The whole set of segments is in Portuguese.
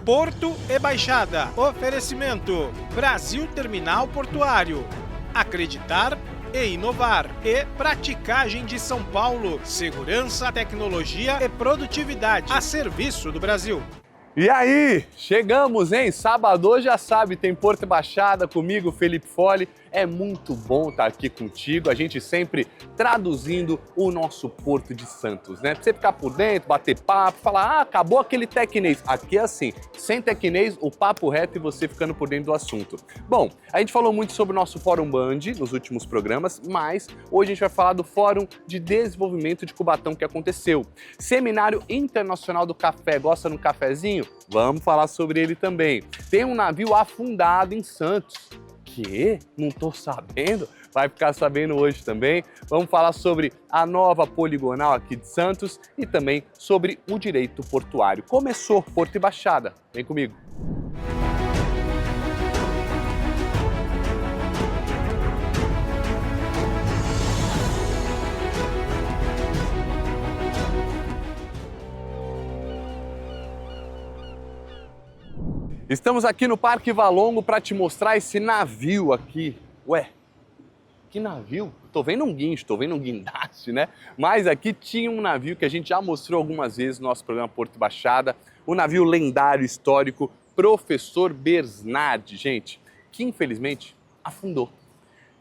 Porto e Baixada. Oferecimento: Brasil Terminal Portuário. Acreditar e inovar. E Praticagem de São Paulo. Segurança, tecnologia e produtividade a serviço do Brasil. E aí, chegamos, hein? Sábado já sabe, tem Porto e Baixada comigo, Felipe Folli. É muito bom estar aqui contigo, a gente sempre traduzindo o nosso Porto de Santos, né? Pra você ficar por dentro, bater papo, falar, acabou aquele tecnês. Aqui é assim, sem tecnês, o papo reto e você ficando por dentro do assunto. Bom, a gente falou muito sobre o nosso Fórum Band nos últimos programas, mas hoje a gente vai falar do Fórum de Desenvolvimento de Cubatão que aconteceu. Seminário Internacional do Café, gosta de um cafezinho? Vamos falar sobre ele também. Tem um navio afundado em Santos. Que? Não tô sabendo? Vai ficar sabendo hoje também. Vamos falar sobre a nova poligonal aqui de Santos e também sobre o direito portuário. Começou Porto e Baixada. Vem comigo. Estamos aqui no Parque Valongo para te mostrar esse navio aqui. Ué, que navio? Tô vendo um guincho, tô vendo um guindaste, né? Mas aqui tinha um navio que a gente já mostrou algumas vezes no nosso programa Porto e Baixada, o navio lendário histórico Professor Bernardi, gente, que infelizmente afundou.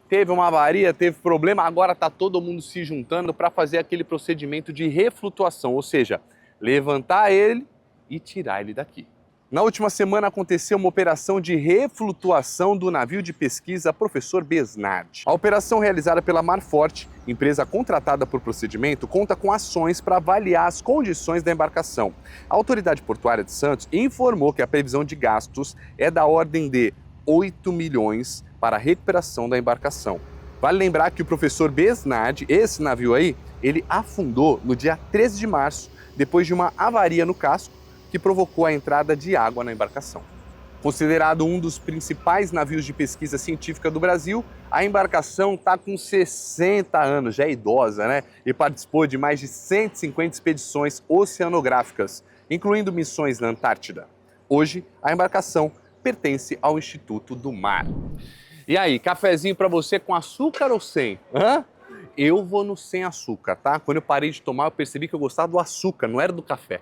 Teve uma avaria, teve problema, agora tá todo mundo se juntando para fazer aquele procedimento de reflutuação, ou seja, levantar ele e tirar ele daqui. Na última semana aconteceu uma operação de reflutuação do navio de pesquisa Professor Bernardi. A operação realizada pela Marforte, empresa contratada por procedimento, conta com ações para avaliar as condições da embarcação. A Autoridade Portuária de Santos informou que a previsão de gastos é da ordem de 8 milhões para a recuperação da embarcação. Vale lembrar que o Professor Bernardi, esse navio aí, ele afundou no dia 13 de março, depois de uma avaria no casco, que provocou a entrada de água na embarcação. Considerado um dos principais navios de pesquisa científica do Brasil, a embarcação está com 60 anos, já é idosa, né? E participou de mais de 150 expedições oceanográficas, incluindo missões na Antártida. Hoje, a embarcação pertence ao Instituto do Mar. E aí, cafezinho para você com açúcar ou sem? Hã? Eu vou no sem açúcar, tá? Quando eu parei de tomar, eu percebi que eu gostava do açúcar, não era do café.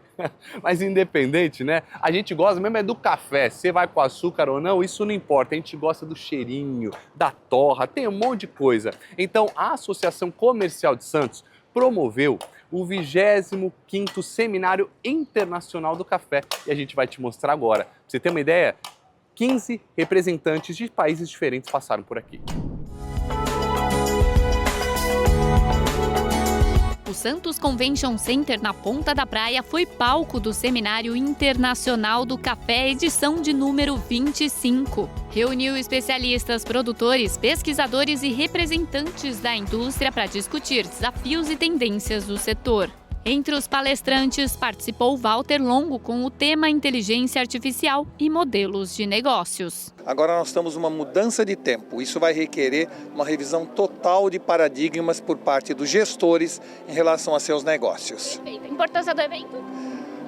Mas independente, né? A gente gosta mesmo é do café. Você vai com açúcar ou não, isso não importa. A gente gosta do cheirinho, da torra, tem um monte de coisa. Então, a Associação Comercial de Santos promoveu o 25º Seminário Internacional do Café. E a gente vai te mostrar agora. Pra você ter uma ideia, 15 representantes de países diferentes passaram por aqui. O Santos Convention Center, na Ponta da Praia, foi palco do Seminário Internacional do Café, edição de número 25. Reuniu especialistas, produtores, pesquisadores e representantes da indústria para discutir desafios e tendências do setor. Entre os palestrantes, participou Walter Longo com o tema Inteligência Artificial e Modelos de Negócios. Agora nós estamos numa mudança de tempo. Isso vai requerer uma revisão total de paradigmas por parte dos gestores em relação a seus negócios. A importância do evento?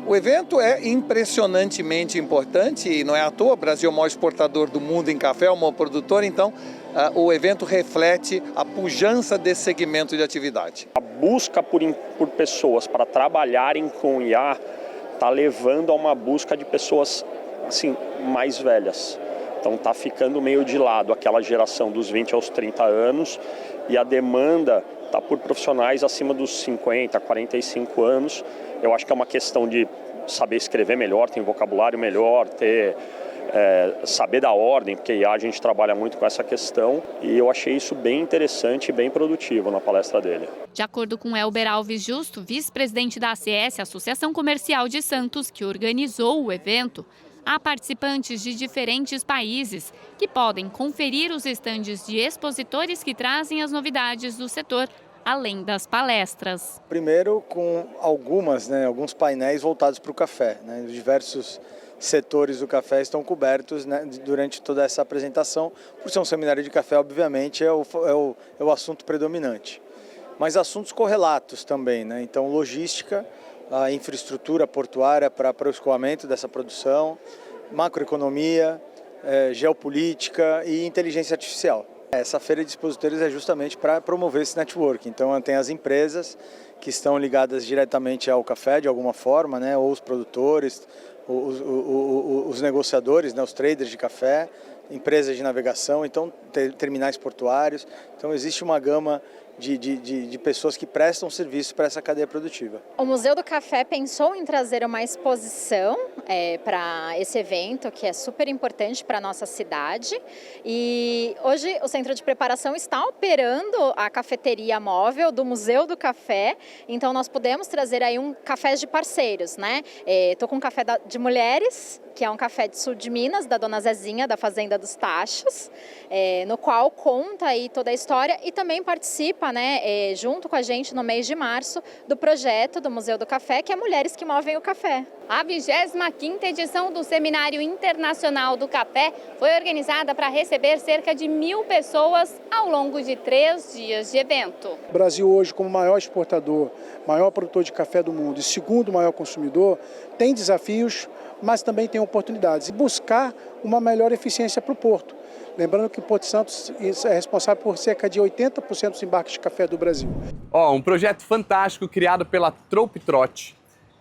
O evento é impressionantemente importante e não é à toa. O Brasil é o maior exportador do mundo em café, é o maior produtor, então o evento reflete a pujança desse segmento de atividade. A busca por pessoas para trabalharem com IA está levando a uma busca de pessoas assim, mais velhas. Então está ficando meio de lado aquela geração dos 20 aos 30 anos e a demanda está por profissionais acima dos 50, 45 anos. Eu acho que é uma questão de saber escrever melhor, ter vocabulário melhor, saber da ordem, porque IA a gente trabalha muito com essa questão e eu achei isso bem interessante e bem produtivo na palestra dele. De acordo com Elber Alves Justo, vice-presidente da ACS, Associação Comercial de Santos, que organizou o evento, há participantes de diferentes países que podem conferir os estandes de expositores que trazem as novidades do setor, além das palestras. Primeiro com alguns painéis voltados para o café, né? Diversos setores do café estão cobertos, né, durante toda essa apresentação. Por ser um seminário de café, obviamente, é o assunto predominante. Mas assuntos correlatos também, né? Então, logística, a infraestrutura portuária para o escoamento dessa produção, macroeconomia, geopolítica e inteligência artificial. Essa feira de expositores é justamente para promover esse network. Então tem as empresas que estão ligadas diretamente ao café de alguma forma, né, ou os produtores, os negociadores, né, os traders de café, empresas de navegação, então terminais portuários. Então existe uma gama de pessoas que prestam serviço para essa cadeia produtiva. O Museu do Café pensou em trazer uma exposição para esse evento, que é super importante para a nossa cidade. E hoje o Centro de Preparação está operando a cafeteria móvel do Museu do Café, então nós podemos trazer aí um café de parceiros, né? Estou com um café de mulheres, que é um café de sul de Minas, da Dona Zezinha, da Fazenda dos Tachos, no qual conta aí toda a história e também participa, né, junto com a gente no mês de março, do projeto do Museu do Café, que é Mulheres que Movem o Café. A 25ª edição do Seminário Internacional do Café foi organizada para receber cerca de 1.000 pessoas ao longo de 3 dias de evento. O Brasil hoje, como maior exportador, maior produtor de café do mundo e segundo maior consumidor, tem desafios, mas também tem oportunidades. E buscar uma melhor eficiência para o porto. Lembrando que o Porto de Santos é responsável por cerca de 80% dos embarques de café do Brasil. Um projeto fantástico criado pela Trope Trot.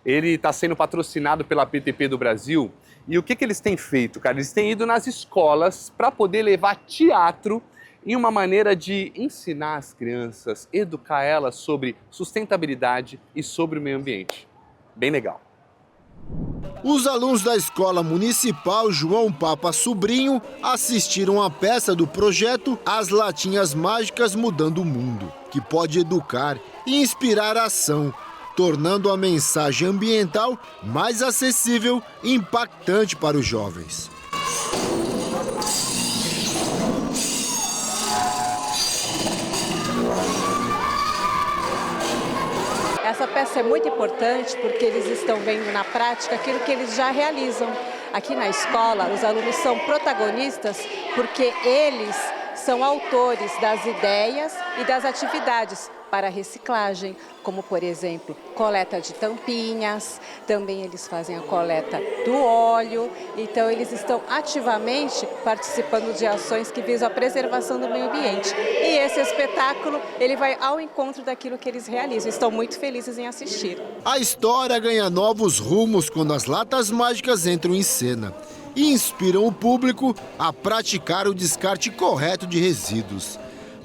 Ele está sendo patrocinado pela PTP do Brasil. E o que eles têm feito, cara? Eles têm ido nas escolas para poder levar teatro em uma maneira de ensinar as crianças, educar elas sobre sustentabilidade e sobre o meio ambiente. Bem legal. Os alunos da Escola Municipal João Papa Sobrinho assistiram à peça do projeto As Latinhas Mágicas Mudando o Mundo, que pode educar e inspirar a ação, tornando a mensagem ambiental mais acessível e impactante para os jovens. Essa peça é muito importante porque eles estão vendo na prática aquilo que eles já realizam. Aqui na escola, os alunos são protagonistas porque eles são autores das ideias e das atividades para reciclagem, como, por exemplo, coleta de tampinhas, também eles fazem a coleta do óleo, então eles estão ativamente participando de ações que visam a preservação do meio ambiente. E esse espetáculo, ele vai ao encontro daquilo que eles realizam, estão muito felizes em assistir. A história ganha novos rumos quando as latas mágicas entram em cena e inspiram o público a praticar o descarte correto de resíduos,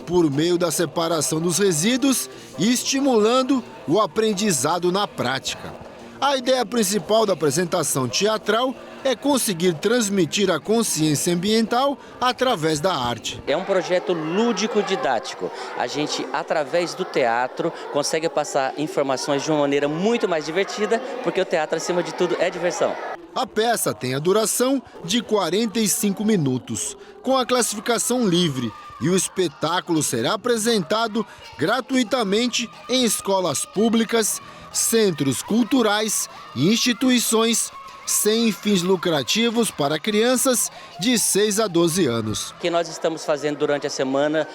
por meio da separação dos resíduos e estimulando o aprendizado na prática. A ideia principal da apresentação teatral é conseguir transmitir a consciência ambiental através da arte. É um projeto lúdico-didático. A gente, através do teatro, consegue passar informações de uma maneira muito mais divertida, porque o teatro, acima de tudo, é diversão. A peça tem a duração de 45 minutos, com a classificação livre, e o espetáculo será apresentado gratuitamente em escolas públicas, centros culturais e instituições sem fins lucrativos para crianças de 6 a 12 anos. Que nós estamos fazendo durante a semana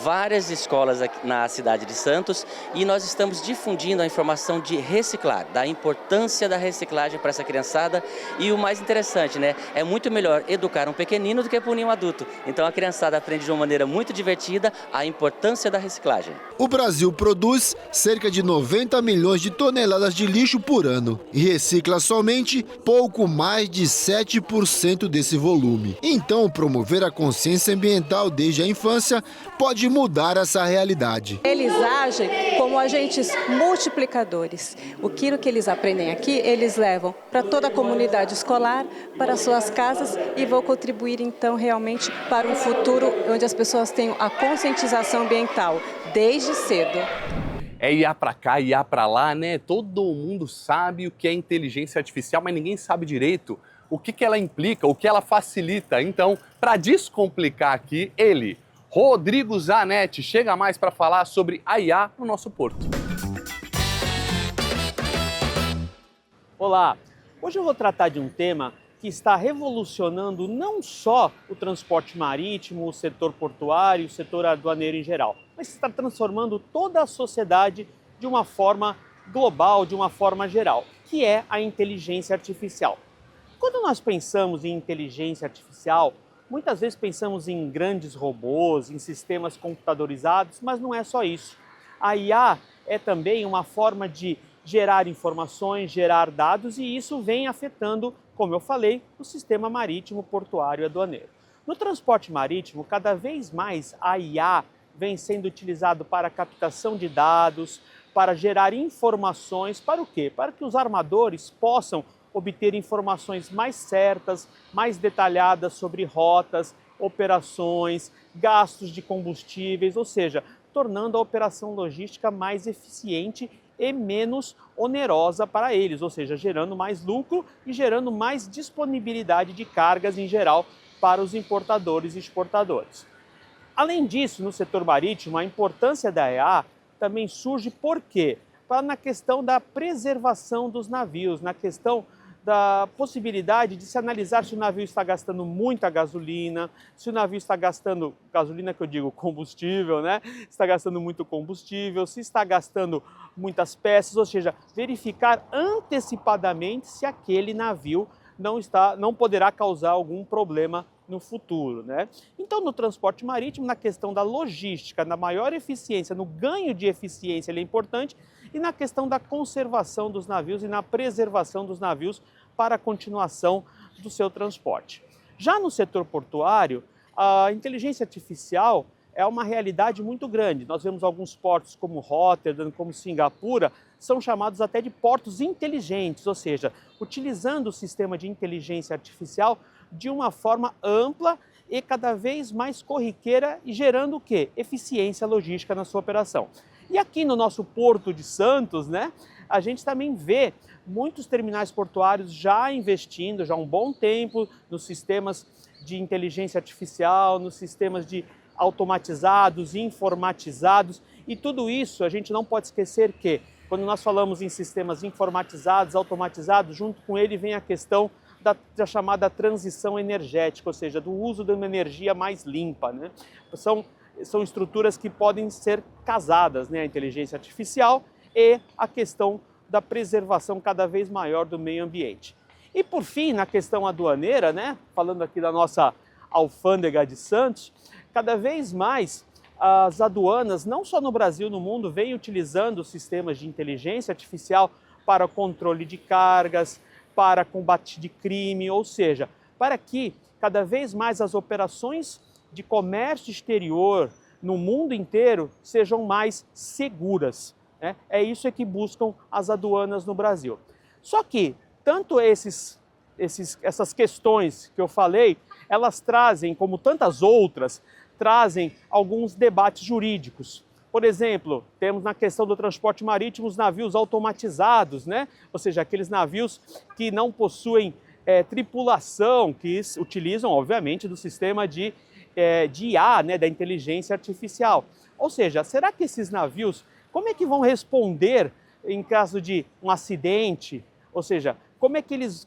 várias escolas aqui na cidade de Santos e nós estamos difundindo a informação de reciclar, da importância da reciclagem para essa criançada e o mais interessante, né, é muito melhor educar um pequenino do que punir um adulto. Então a criançada aprende de uma maneira muito divertida a importância da reciclagem. O Brasil produz cerca de 90 milhões de toneladas de lixo por ano e recicla somente pouco mais de 7% desse volume. Então, promover a consciência ambiental desde a infância pode mudar essa realidade. Eles agem como agentes multiplicadores. Aquilo que eles aprendem aqui, eles levam para toda a comunidade escolar, para suas casas e vão contribuir então realmente para um futuro onde as pessoas tenham a conscientização ambiental desde cedo. É IA para cá, IA para lá, né? Todo mundo sabe o que é inteligência artificial, mas ninguém sabe direito o que ela implica, o que ela facilita. Então, para descomplicar aqui, ele, Rodrigo Zanetti, chega mais para falar sobre a IA no nosso porto. Olá, hoje eu vou tratar de um tema que está revolucionando não só o transporte marítimo, o setor portuário, o setor aduaneiro em geral, mas está transformando toda a sociedade de uma forma global, de uma forma geral, que é a inteligência artificial. Quando nós pensamos em inteligência artificial, muitas vezes pensamos em grandes robôs, em sistemas computadorizados, mas não é só isso. A IA é também uma forma de gerar informações, gerar dados, e isso vem afetando, como eu falei, o sistema marítimo, portuário e aduaneiro. No transporte marítimo, cada vez mais a IA vem sendo utilizado para a captação de dados, para gerar informações, para o quê? Para que os armadores possam obter informações mais certas, mais detalhadas sobre rotas, operações, gastos de combustíveis, ou seja, tornando a operação logística mais eficiente e menos onerosa para eles, ou seja, gerando mais lucro e gerando mais disponibilidade de cargas em geral para os importadores e exportadores. Além disso, no setor marítimo, a importância da IA também surge por quê? Na questão da preservação dos navios, na questão da possibilidade de se analisar se o navio está gastando muita gasolina, se o navio está gastando, gasolina que eu digo combustível, né? Está gastando muito combustível, se está gastando muitas peças, ou seja, verificar antecipadamente se aquele navio não poderá causar algum problema no futuro, né? Então, no transporte marítimo, na questão da logística, na maior eficiência, no ganho de eficiência, ele é importante, e na questão da conservação dos navios e na preservação dos navios para a continuação do seu transporte. Já no setor portuário, a inteligência artificial é uma realidade muito grande. Nós vemos alguns portos como Rotterdam, como Singapura, são chamados até de portos inteligentes, ou seja, utilizando o sistema de inteligência artificial de uma forma ampla e cada vez mais corriqueira e gerando o quê? Eficiência logística na sua operação. E aqui no nosso Porto de Santos, né, a gente também vê muitos terminais portuários já investindo, já há um bom tempo, nos sistemas de inteligência artificial, nos sistemas de automatizados, informatizados, e tudo isso a gente não pode esquecer que, quando nós falamos em sistemas informatizados, automatizados, junto com ele vem a questão da chamada transição energética, ou seja, do uso de uma energia mais limpa, né? São estruturas que podem ser casadas, né? A inteligência artificial e a questão da preservação cada vez maior do meio ambiente. E por fim, na questão aduaneira, né? Falando aqui da nossa alfândega de Santos, cada vez mais as aduanas, não só no Brasil, no mundo, vêm utilizando sistemas de inteligência artificial para controle de cargas, para combate de crime, ou seja, para que cada vez mais as operações de comércio exterior no mundo inteiro sejam mais seguras, né? É isso que buscam as aduanas no Brasil. Só que tanto essas questões que eu falei, elas trazem, como tantas outras, trazem alguns debates jurídicos. Por exemplo, temos na questão do transporte marítimo os navios automatizados, né? Ou seja, aqueles navios que não possuem tripulação, que utilizam, obviamente, do sistema de IA, né? Da inteligência artificial. Ou seja, será que esses navios, como é que vão responder em caso de um acidente? Ou seja,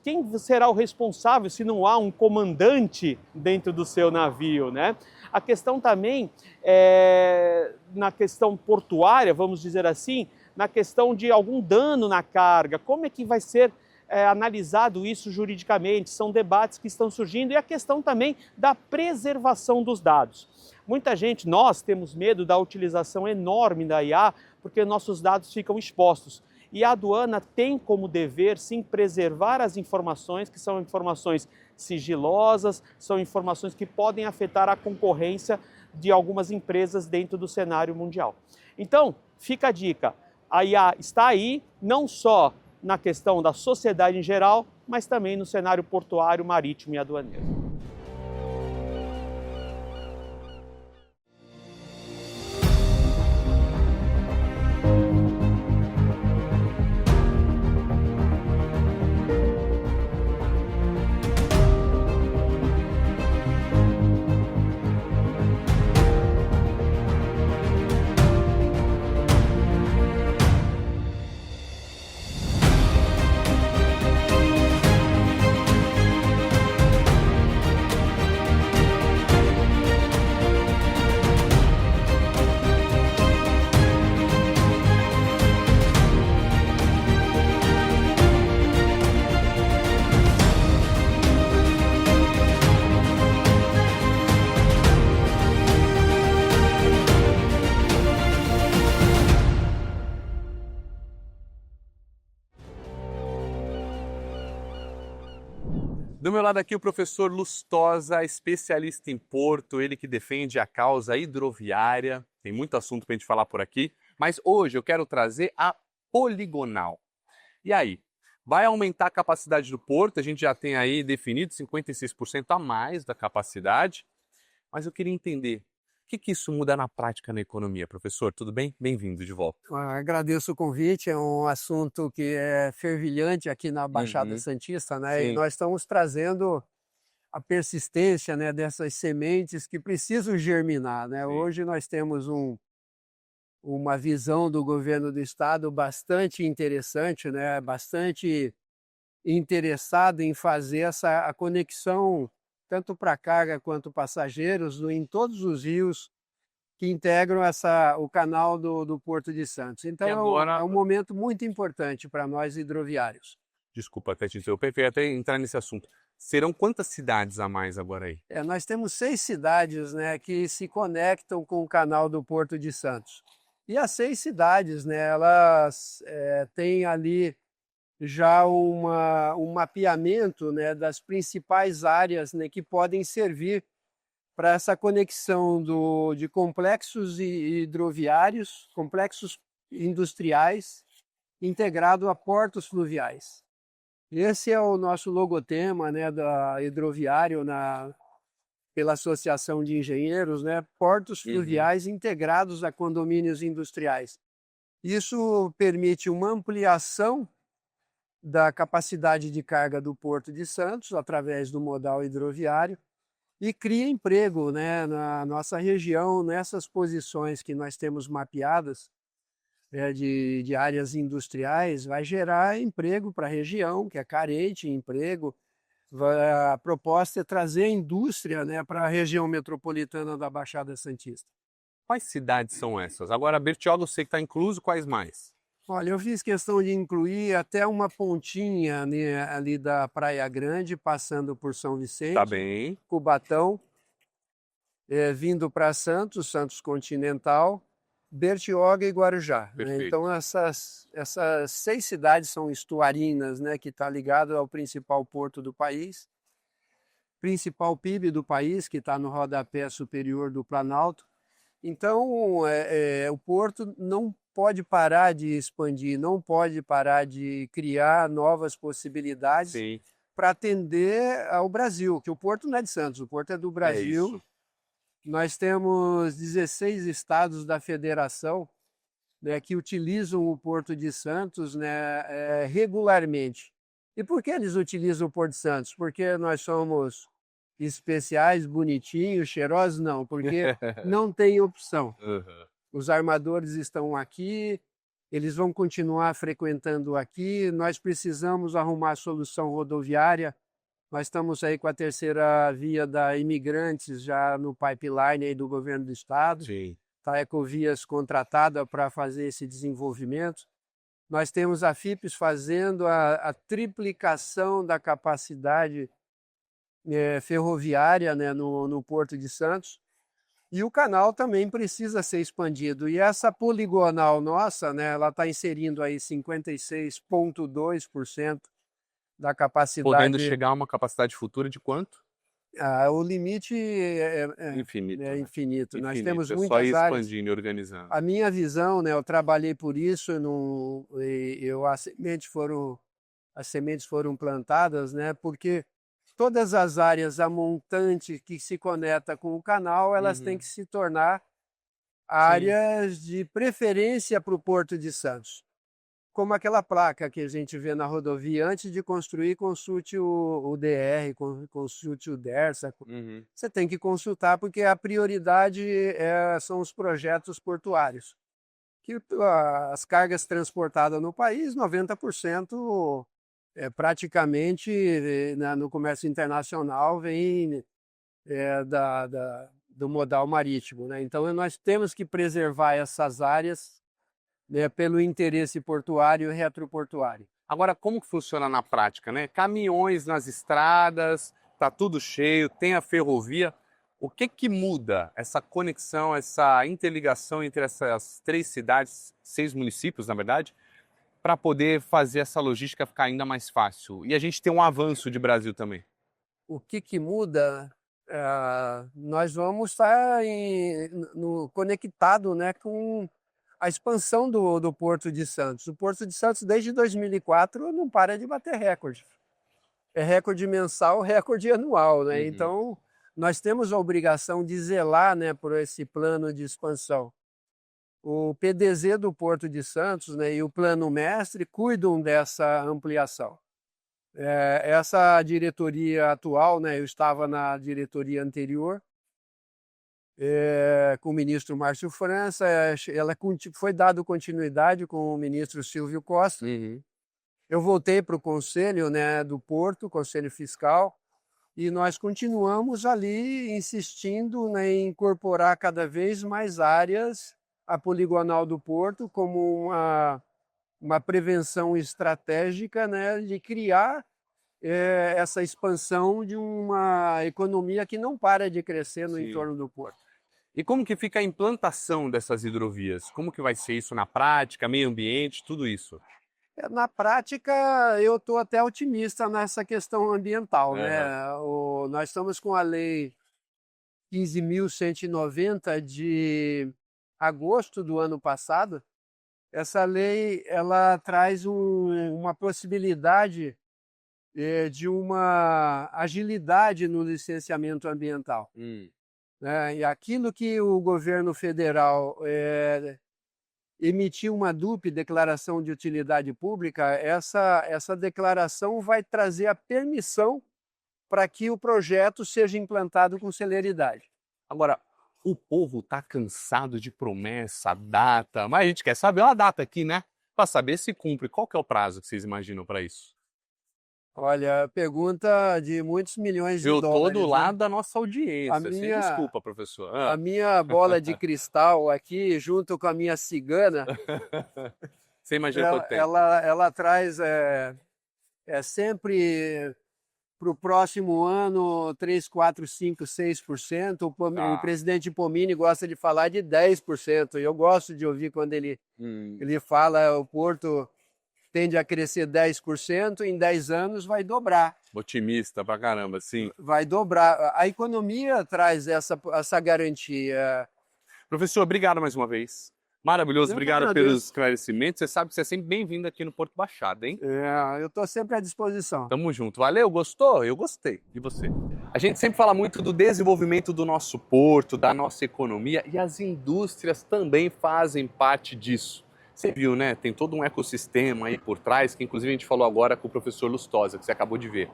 quem será o responsável se não há um comandante dentro do seu navio, né? A questão também, na questão portuária, vamos dizer assim, na questão de algum dano na carga, como é que vai ser analisado isso juridicamente? São debates que estão surgindo, e a questão também da preservação dos dados. Muita gente, nós temos medo da utilização enorme da IA, porque nossos dados ficam expostos. E a aduana tem como dever, sim, preservar as informações, que são informações sigilosas, são informações que podem afetar a concorrência de algumas empresas dentro do cenário mundial. Então, fica a dica, a IA está aí, não só na questão da sociedade em geral, mas também no cenário portuário, marítimo e aduaneiro. Do meu lado aqui o professor Lustosa, especialista em porto, ele que defende a causa hidroviária. Tem muito assunto para a gente falar por aqui, mas hoje eu quero trazer a poligonal. E aí, vai aumentar a capacidade do porto? A gente já tem aí definido 56% a mais da capacidade, mas eu queria entender o que isso muda na prática na economia. Professor, tudo bem? Bem-vindo de volta. Agradeço o convite, é um assunto que é fervilhante aqui na Baixada Santista, né? Sim. E nós estamos trazendo a persistência, né, dessas sementes que precisam germinar, né? Hoje nós temos uma visão do governo do estado bastante interessante, né? Bastante interessado em fazer a conexão tanto para carga quanto passageiros em todos os rios que integram o canal do Porto de Santos. Então agora... é um momento muito importante para nós hidroviários. Desculpa até te interromper, eu ia até entrar nesse assunto. Serão quantas cidades a mais agora aí? Nós temos 6 cidades, né, que se conectam com o canal do Porto de Santos. E as 6 cidades, né, elas têm ali já um mapeamento, né, das principais áreas, né, que podem servir para essa conexão de complexos hidroviários, complexos industriais, integrado a portos fluviais. Esse é o nosso logotema, né, da hidroviário pela Associação de Engenheiros, né, portos fluviais integrados a condomínios industriais. Isso permite uma ampliação da capacidade de carga do Porto de Santos através do modal hidroviário e cria emprego, né, na nossa região, nessas posições que nós temos mapeadas, de áreas industriais, vai gerar emprego para a região, que é carente em emprego. A proposta é trazer a indústria, né, para a região metropolitana da Baixada Santista. Quais cidades são essas? Agora, Bertioga eu sei que está incluso, quais mais? Olha, eu fiz questão de incluir até uma pontinha, né, ali da Praia Grande, passando por São Vicente, Tá bem. Cubatão, vindo para Santos Continental, Bertioga e Guarujá. Né? Então essas 6 cidades são estuarinas, né, que está ligado ao principal porto do país, principal PIB do país, que está no rodapé superior do Planalto. Então o porto não pode parar de expandir, não pode parar de criar novas possibilidades para atender ao Brasil, que o porto não é de Santos, o porto é do Brasil. Nós temos 16 estados da federação, né, que utilizam o Porto de Santos, né, regularmente. E por que eles utilizam o Porto de Santos? Porque nós somos especiais, bonitinhos, cheirosos? Não, porque não tem opção. Os armadores estão aqui, eles vão continuar frequentando aqui, nós precisamos arrumar solução rodoviária. Nós estamos aí com a 3ª via da Imigrantes já no pipeline aí do governo do estado. Tá, Ecovias contratada para fazer esse desenvolvimento. Nós temos a FIPES fazendo a triplicação da capacidade ferroviária, né, no Porto de Santos. E o canal também precisa ser expandido. E essa poligonal nossa, né, ela está inserindo aí 56,2% da capacidade. Podendo chegar a uma capacidade futura de quanto? O limite é infinito. É infinito. Nós temos muitas muitas só áreas. expandindo e organizando. A minha visão, né, eu trabalhei por isso, as sementes foram plantadas, né, porque todas as áreas a montante que se conecta com o canal, elas têm que se tornar áreas de preferência para o Porto de Santos. Como aquela placa que a gente vê na rodovia, antes de construir, consulte o DR, consulte o DERSA. Você tem que consultar, porque a prioridade são os projetos portuários. Que as cargas transportadas no país, 90% praticamente no comércio internacional vem do modal marítimo, né? Então nós temos que preservar essas áreas, né, pelo interesse portuário e retroportuário. Agora, como que funciona na prática, né? Caminhões nas estradas, tá tudo cheio, tem a ferrovia. O que muda essa conexão, essa interligação entre essas 3 cidades, 6 municípios, na verdade, para poder fazer essa logística ficar ainda mais fácil? E a gente tem um avanço de Brasil também. o que muda, nós vamos estar conectado, né, com a expansão do Porto de Santos. O Porto de Santos, desde 2004, não para de bater recorde. É recorde mensal, recorde anual, né? Então, nós temos a obrigação de zelar, né, por esse plano de expansão. O PDZ do Porto de Santos, né, e o Plano Mestre cuidam dessa ampliação. Essa diretoria atual, né, eu estava na diretoria anterior, com o ministro Márcio França, foi dado continuidade com o ministro Silvio Costa. Eu voltei para o Conselho, né, do Porto, Conselho Fiscal, e nós continuamos ali insistindo, né, em incorporar cada vez mais áreas à poligonal do Porto como uma prevenção estratégica, né, de criar essa expansão de uma economia que não para de crescer no entorno do Porto. E como que fica a implantação dessas hidrovias? Como que vai ser isso na prática, meio ambiente, tudo isso? Na prática, eu estou até otimista nessa questão ambiental, né? Nós estamos com a Lei 15.190 de agosto do ano passado. Essa lei ela traz uma possibilidade de uma agilidade no licenciamento ambiental. E aquilo que o governo federal emitiu uma DUP, Declaração de Utilidade Pública, essa declaração vai trazer a permissão para que o projeto seja implantado com celeridade. Agora, o povo está cansado de promessa, data, mas a gente quer saber uma data aqui, né? Para saber se cumpre. Qual que é o prazo que vocês imaginam para isso? Olha, pergunta de muitos milhões de dólares. Eu estou do lado da nossa audiência, desculpa, professor. A minha bola de cristal aqui, junto com a minha cigana, você imagina quanto tempo? Ela traz sempre para o próximo ano 3, 4, 5, 6%. O presidente Pomini gosta de falar de 10%. E eu gosto de ouvir quando ele fala o Porto tende a crescer 10%, em 10 anos vai dobrar. Otimista pra caramba, sim. Vai dobrar. A economia traz essa garantia. Professor, obrigado mais uma vez. Maravilhoso, obrigado pelos esclarecimentos. Você sabe que você é sempre bem-vindo aqui no Porto Baixada, hein? Eu estou sempre à disposição. Tamo junto. Valeu, gostou? Eu gostei de você. A gente sempre fala muito do desenvolvimento do nosso porto, da nossa economia, e as indústrias também fazem parte disso. Você viu, né? Tem todo um ecossistema aí por trás, que inclusive a gente falou agora com o professor Lustosa, que você acabou de ver.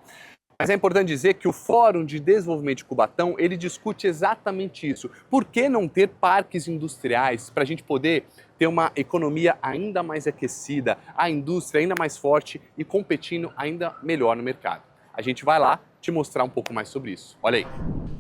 Mas é importante dizer que o Fórum de Desenvolvimento de Cubatão, ele discute exatamente isso. Por que não ter parques industriais para a gente poder ter uma economia ainda mais aquecida, a indústria ainda mais forte e competindo ainda melhor no mercado? A gente vai lá te mostrar um pouco mais sobre isso. Olha aí.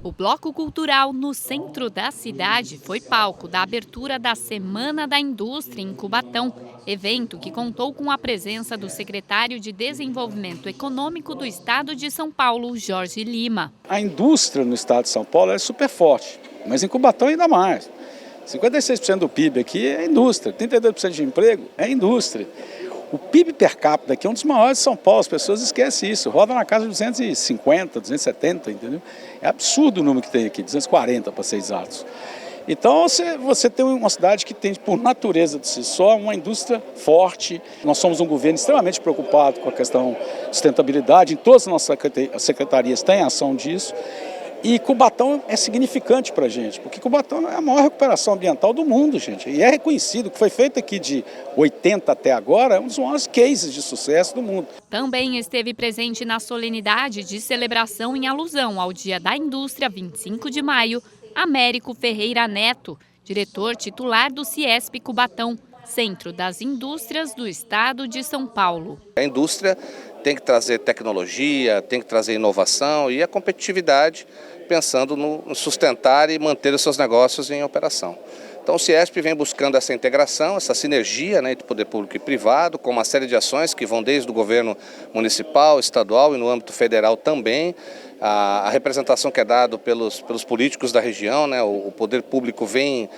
O Bloco Cultural no centro da cidade foi palco da abertura da Semana da Indústria em Cubatão, evento que contou com a presença do secretário de Desenvolvimento Econômico do Estado de São Paulo, Jorge Lima. A indústria no Estado de São Paulo é super forte, mas em Cubatão ainda mais. 56% do PIB aqui é indústria, 32% de emprego é indústria. O PIB per capita aqui é um dos maiores de São Paulo, as pessoas esquecem isso, roda na casa de 250, 270, entendeu? É absurdo o número que tem aqui, 240 para ser exatos. Então você tem uma cidade que tem, por natureza de si só, uma indústria forte. Nós somos um governo extremamente preocupado com a questão de sustentabilidade, em todas as nossas secretarias tem ação disso. E Cubatão é significante para a gente, porque Cubatão é a maior recuperação ambiental do mundo, gente. E é reconhecido, o que foi feito aqui de 80 até agora é um dos maiores cases de sucesso do mundo. Também esteve presente na solenidade de celebração em alusão ao Dia da Indústria, 25 de maio, Américo Ferreira Neto, diretor titular do CIESP Cubatão, Centro das Indústrias do Estado de São Paulo. A indústria tem que trazer tecnologia, tem que trazer inovação e a competitividade, pensando no sustentar e manter os seus negócios em operação. Então o CIESP vem buscando essa integração, essa sinergia, né, entre poder público e privado, com uma série de ações que vão desde o governo municipal, estadual e no âmbito federal também. A representação que é dada pelos políticos da região, né, o poder público vem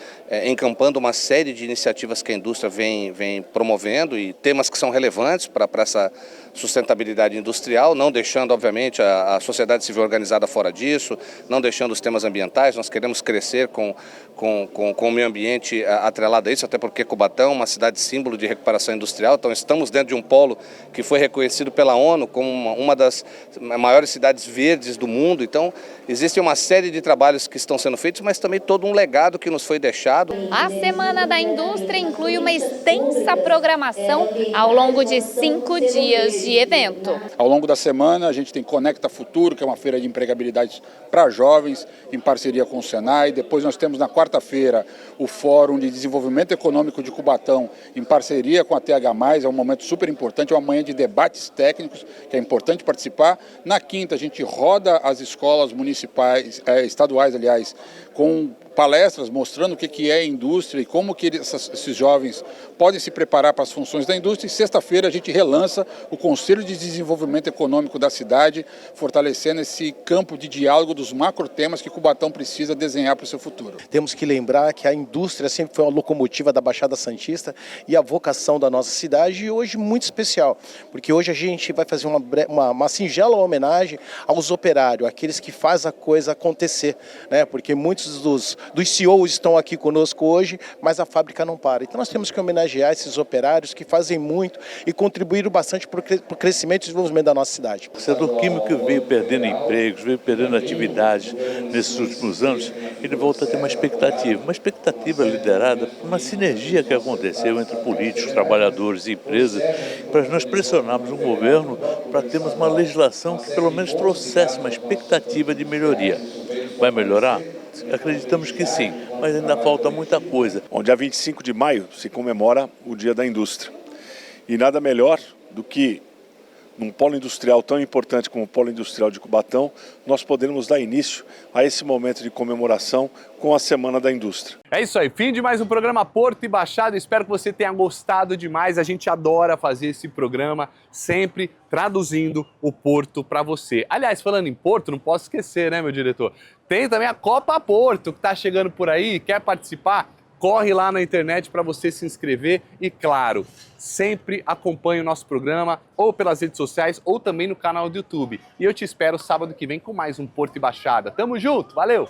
encampando uma série de iniciativas que a indústria vem promovendo e temas que são relevantes para essa sustentabilidade industrial, não deixando, obviamente, a sociedade civil organizada fora disso, não deixando os temas ambientais. Nós queremos crescer com o meio ambiente atrelado a isso, até porque Cubatão é uma cidade símbolo de recuperação industrial, então estamos dentro de um polo que foi reconhecido pela ONU como uma das maiores cidades verdes do mundo. Então, existe uma série de trabalhos que estão sendo feitos, mas também todo um legado que nos foi deixado. A Semana da Indústria inclui uma extensa programação ao longo de 5 dias de evento. Ao longo da semana, a gente tem Conecta Futuro, que é uma feira de empregabilidade para jovens, em parceria com o Senai. Depois nós temos na quarta-feira o Fórum de Desenvolvimento Econômico de Cubatão, em parceria com a TH+, é um momento super importante, é uma manhã de debates técnicos, que é importante participar. Na quinta, a gente roda as escolas municipais, estaduais, aliás, com palestras mostrando o que é indústria e como que esses jovens podem se preparar para as funções da indústria. E sexta-feira a gente relança o Conselho de Desenvolvimento Econômico da cidade, fortalecendo esse campo de diálogo dos macrotemas que Cubatão precisa desenhar para o seu futuro. Temos que lembrar que a indústria sempre foi uma locomotiva da Baixada Santista e a vocação da nossa cidade, e hoje muito especial, porque hoje a gente vai fazer uma singela homenagem aos operários, aqueles que fazem a coisa acontecer, né? Porque muitos dos CEOs estão aqui conosco hoje, mas a fábrica não para. Então nós temos que homenagear esses operários que fazem muito e contribuíram bastante para o crescimento e desenvolvimento da nossa cidade. O setor químico veio perdendo empregos, veio perdendo atividades nesses últimos anos. Ele volta a ter uma expectativa liderada por uma sinergia que aconteceu entre políticos, trabalhadores e empresas, para nós pressionarmos o governo para termos uma legislação que pelo menos trouxesse uma expectativa de melhoria. Vai melhorar? Acreditamos que sim, mas ainda falta muita coisa. Bom, dia 25 de maio se comemora o Dia da Indústria. E nada melhor do que, num polo industrial tão importante como o Polo Industrial de Cubatão, nós podermos dar início a esse momento de comemoração com a Semana da Indústria. É isso aí, fim de mais um programa Porto e Baixada. Espero que você tenha gostado demais. A gente adora fazer esse programa, sempre traduzindo o Porto para você. Aliás, falando em Porto, não posso esquecer, né, meu diretor? Tem também a Copa Porto, que está chegando por aí. Quer participar? Corre lá na internet para você se inscrever e, claro, sempre acompanhe o nosso programa ou pelas redes sociais ou também no canal do YouTube. E eu te espero sábado que vem com mais um Porto e Baixada. Tamo junto, valeu!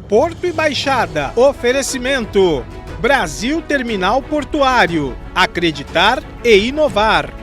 Porto e Baixada. Oferecimento: Brasil Terminal Portuário. Acreditar e inovar.